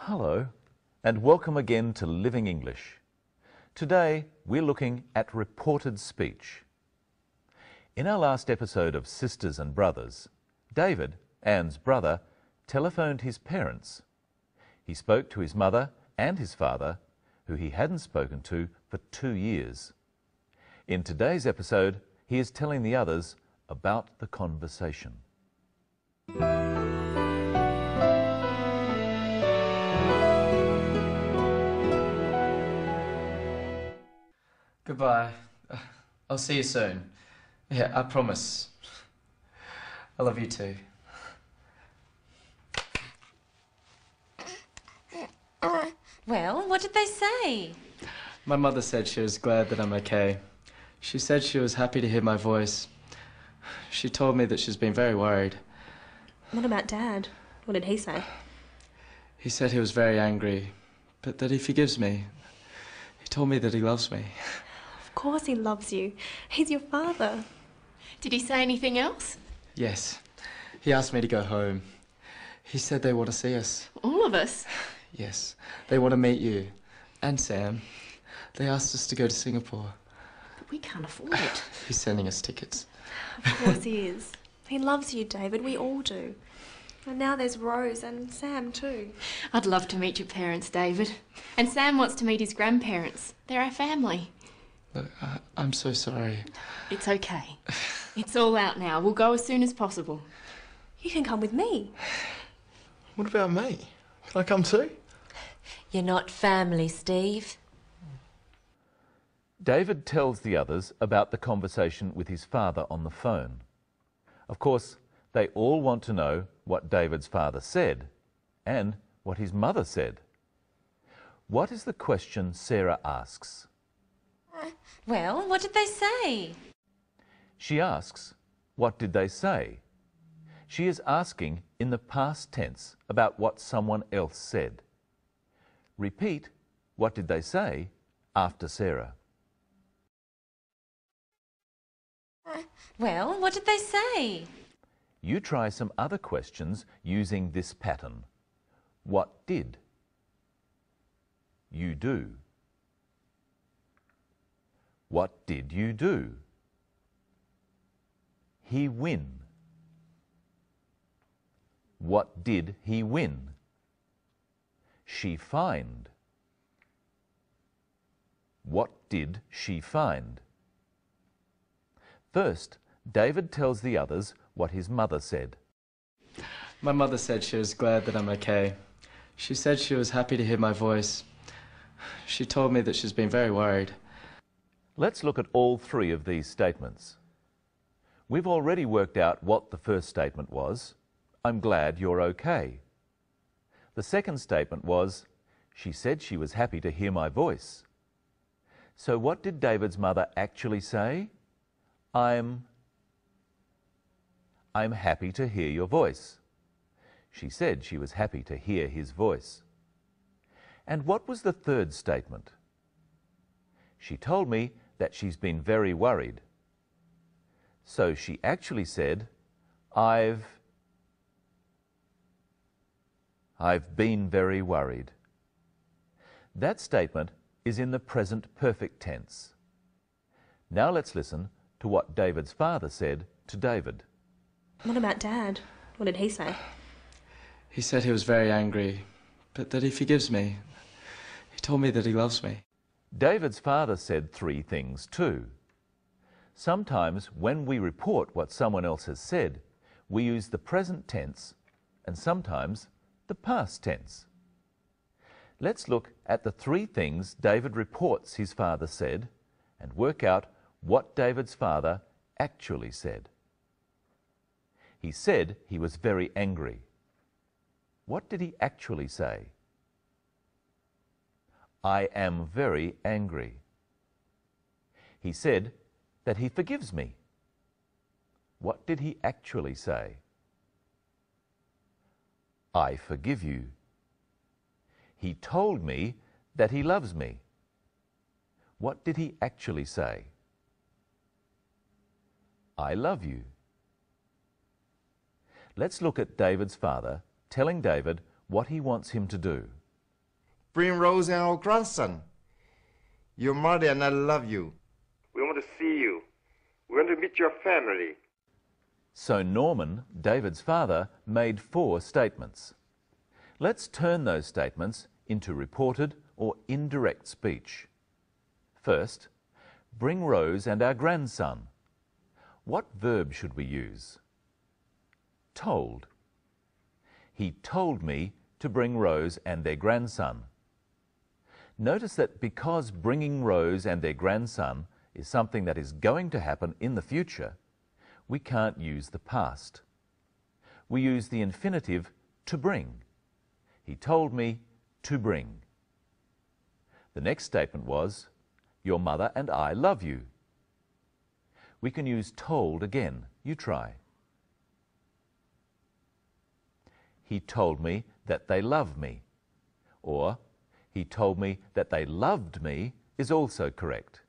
Hello, and welcome again to Living English. Today, we're looking at reported speech. In our last episode of Sisters and Brothers, David, Anne's brother, telephoned his parents. He spoke to his mother and his father, who he hadn't spoken to for 2 years. In today's episode, he is telling the others about the conversation. Goodbye. I'll see you soon. Yeah, I promise. I love you too. Well, what did they say? My mother said she was glad that I'm okay. She said she was happy to hear my voice. She told me that she's been very worried. What about Dad? What did he say? He said he was very angry, but that he forgives me. He told me that he loves me. Of course he loves you. He's your father. Did he say anything else? Yes. He asked me to go home. He said they want to see us. All of us? Yes. They want to meet you. And Sam. They asked us to go to Singapore. But we can't afford it. He's sending us tickets. Of course he is. He loves you, David. We all do. And now there's Rose and Sam too. I'd love to meet your parents, David. And Sam wants to meet his grandparents. They're our family. Look, I'm so sorry. It's okay. It's all out now. We'll go as soon as possible. You can come with me. What about me? Can I come too? You're not family, Steve. David tells the others about the conversation with his father on the phone. Of course, they all want to know what David's father said and what his mother said. What is the question Sarah asks? Well, what did they say? She asks, what did they say? She is asking in the past tense about what someone else said. Repeat, what did they say, after Sarah. Well, what did they say? You try some other questions using this pattern. What did you do? What did you do? He win. What did he win? She find. What did she find? First, David tells the others what his mother said. My mother said she was glad that I'm okay. She said she was happy to hear my voice. She told me that she's been very worried. Let's look at all three of these statements. We've already worked out what the first statement was. I'm glad you're okay. The second statement was, she said she was happy to hear my voice. So what did David's mother actually say? I'm happy to hear your voice. She said she was happy to hear his voice. And what was the third statement? She told me that she's been very worried. So she actually said, I've been very worried. That statement is in the present perfect tense. Now let's listen to what David's father said to David. What about Dad? What did he say? He said he was very angry, but that he forgives me. He told me that he loves me. David's father said three things too. Sometimes when we report what someone else has said, we use the present tense and sometimes the past tense. Let's look at the three things David reports his father said and work out what David's father actually said. He said he was very angry. What did he actually say? I am very angry. He said that he forgives me. What did he actually say? I forgive you. He told me that he loves me. What did he actually say? I love you. Let's look at David's father telling David what he wants him to do. Bring Rose and our grandson. Your mother and I love you. We want to see you. We want to meet your family. So Norman, David's father, made 4 statements. Let's turn those statements into reported or indirect speech. First, bring Rose and our grandson. What verb should we use? Told. He told me to bring Rose and their grandson. Notice that because bringing Rose and their grandson is something that is going to happen in the future, we can't use the past. We use the infinitive to bring. He told me to bring. The next statement was, your mother and I love you. We can use told again. You try. He told me that they love me. Or, he told me that they loved me is also correct.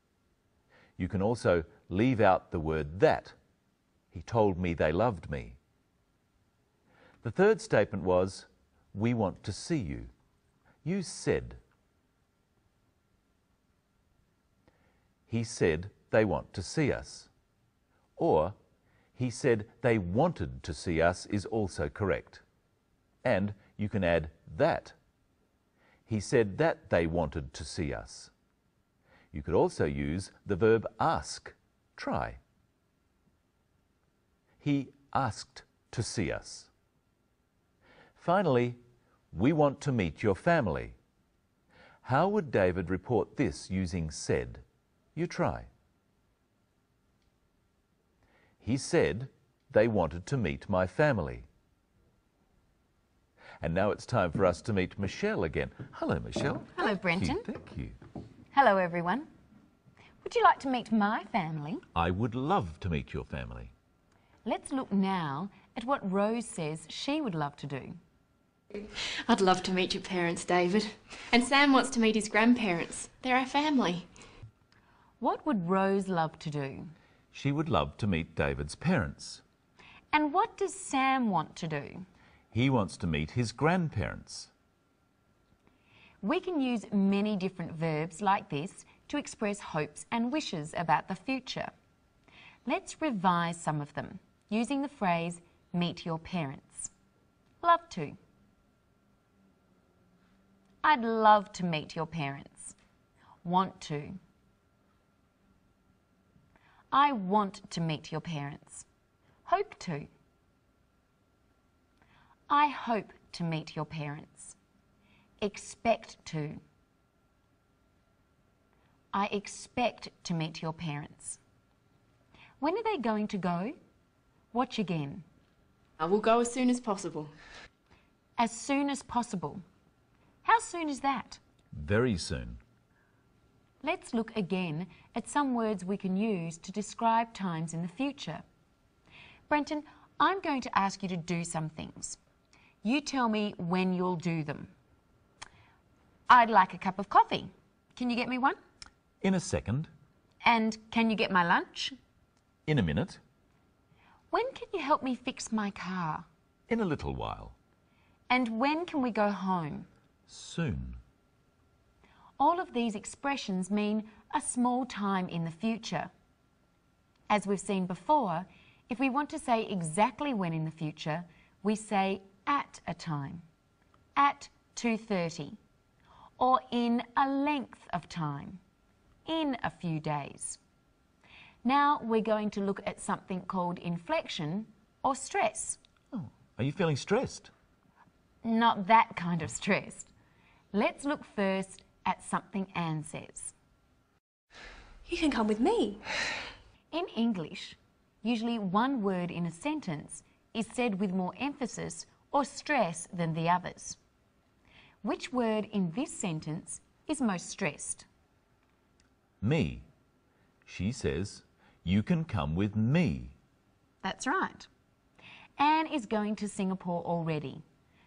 You can also leave out the word that. He told me they loved me. The third statement was, we want to see you. You said. He said they want to see us. Or, he said they wanted to see us is also correct. And you can add that. He said that they wanted to see us. You could also use the verb ask. Try. He asked to see us. Finally, we want to meet your family. How would David report this using said? You try. He said they wanted to meet my family. And now it's time for us to meet Michelle again. Hello, Michelle. Hello, Brenton. Thank you. Hello, everyone. Would you like to meet my family? I would love to meet your family. Let's look now at what Rose says she would love to do. I'd love to meet your parents, David. And Sam wants to meet his grandparents. They're our family. What would Rose love to do? She would love to meet David's parents. And what does Sam want to do? He wants to meet his grandparents. We can use many different verbs like this to express hopes and wishes about the future. Let's revise some of them using the phrase meet your parents. Love to. I'd love to meet your parents. Want to. I want to meet your parents. Hope to. I hope to meet your parents. Expect to. I expect to meet your parents. When are they going to go? Watch again. I will go as soon as possible. As soon as possible. How soon is that? Very soon. Let's look again at some words we can use to describe times in the future. Brenton, I'm going to ask you to do some things. You tell me when you'll do them. I'd like a cup of coffee. Can you get me one? In a second. And can you get my lunch? In a minute. When can you help me fix my car? In a little while. And when can we go home? Soon. All of these expressions mean a small time in the future. As we've seen before, if we want to say exactly when in the future, we say at a time, at 2:30, or in a length of time, in a few days. Now we're going to look at something called inflection or stress. Oh, are you feeling stressed? Not that kind of stressed. Let's look first at something Anne says. You can come with me. In English, usually one word in a sentence is said with more emphasis or stress than the others. Which word in this sentence is most stressed? Me. She says, you can come with me. That's right. Anne is going to Singapore already,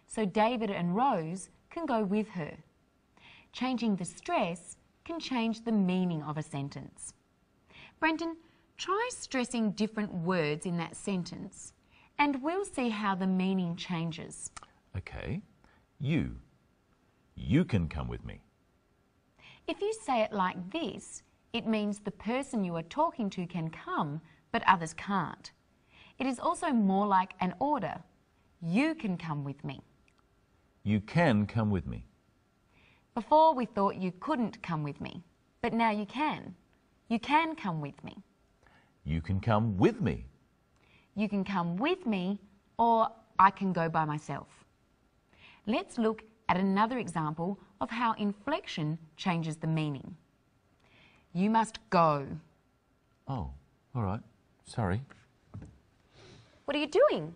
so David and Rose can go with her. Changing the stress can change the meaning of a sentence. Brenton, try stressing different words in that sentence and we'll see how the meaning changes. Okay. You. You can come with me. If you say it like this, it means the person you are talking to can come, but others can't. It is also more like an order. You can come with me. You can come with me. Before we thought you couldn't come with me, but now you can. You can come with me. You can come with me. You can come with me, or I can go by myself. Let's look at another example of how inflection changes the meaning. You must go. Oh, all right. Sorry. What are you doing?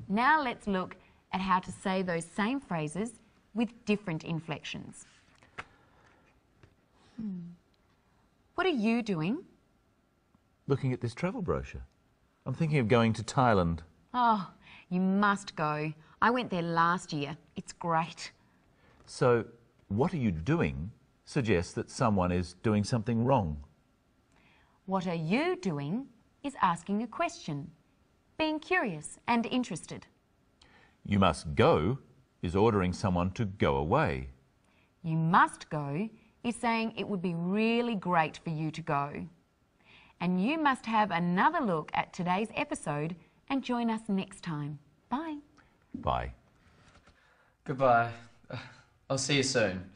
Now let's look at how to say those same phrases with different inflections. What are you doing? Looking at this travel brochure. I'm thinking of going to Thailand. Oh, you must go. I went there last year. It's great. So, what are you doing suggests that someone is doing something wrong. What are you doing is asking a question, being curious and interested. You must go is ordering someone to go away. You must go is saying it would be really great for you to go. And you must have another look at today's episode and join us next time. Bye. Bye. Goodbye. I'll see you soon.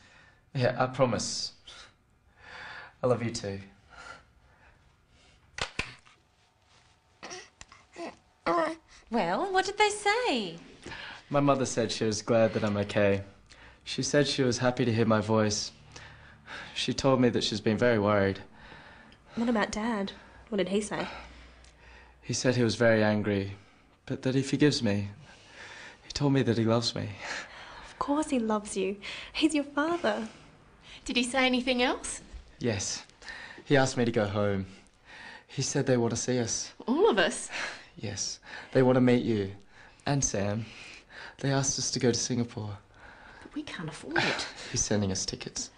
Yeah, I promise. I love you too. Well, what did they say? My mother said she was glad that I'm okay. She said she was happy to hear my voice. She told me that she's been very worried. What about Dad? What did he say? He said he was very angry, but that he forgives me. He told me that he loves me. Of course he loves you. He's your father. Did he say anything else? Yes. He asked me to go home. He said they want to see us. All of us? Yes. They want to meet you. And Sam. They asked us to go to Singapore. But we can't afford it. He's sending us tickets.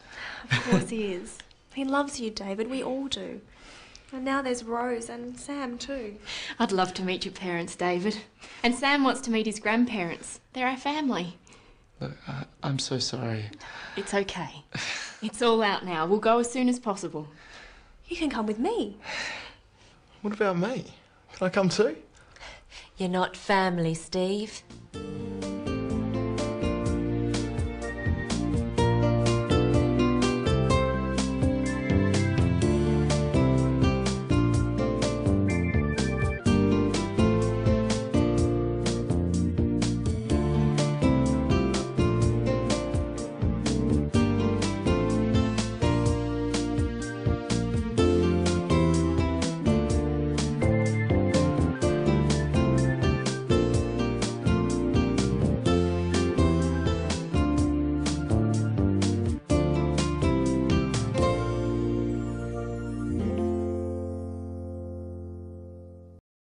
Of course he is. He loves you, David. We all do. And now there's Rose and Sam too. I'd love to meet your parents, David. And Sam wants to meet his grandparents. They're our family. Look, I'm so sorry. It's okay. It's all out now. We'll go as soon as possible. You can come with me. What about me? Can I come too? You're not family, Steve.